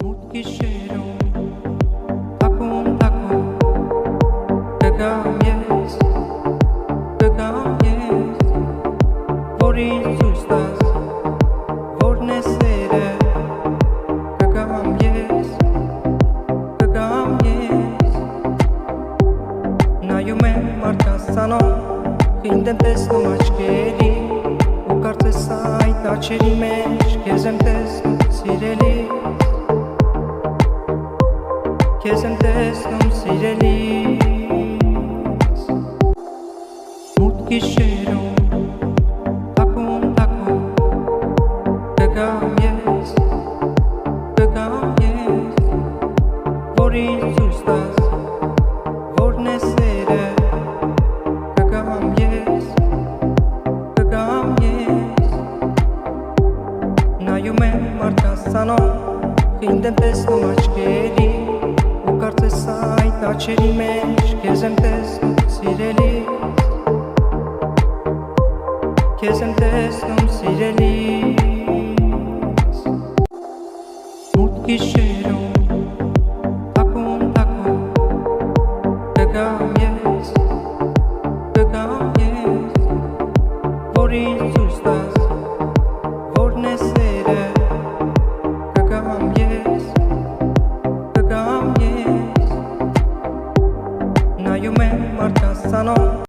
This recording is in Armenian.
Mutki şerum takun Kagam yes Vori sustas Vorne sere Kagam yes Նայում եմ մարդասանոն Խինդեմ տեսնում աչքերի Ու կարծես այդ աչերի մեջ Քեզ եմ տեսնում սիրելի Քեզ եմ տեսնում սիրելիս Մութքի շերում Թակում Կգամ ես Որին ցույց տաս Որն է սերը Կգամ ես Նայում եմ մարդասանոն Խինդեմ տեսնում աչքերի Ու կարծես այդ աչերի մեջ Քեզ եմ տեսնում սիրելի Քեզ եմ տեսնում սիրելիս Մութքի շերում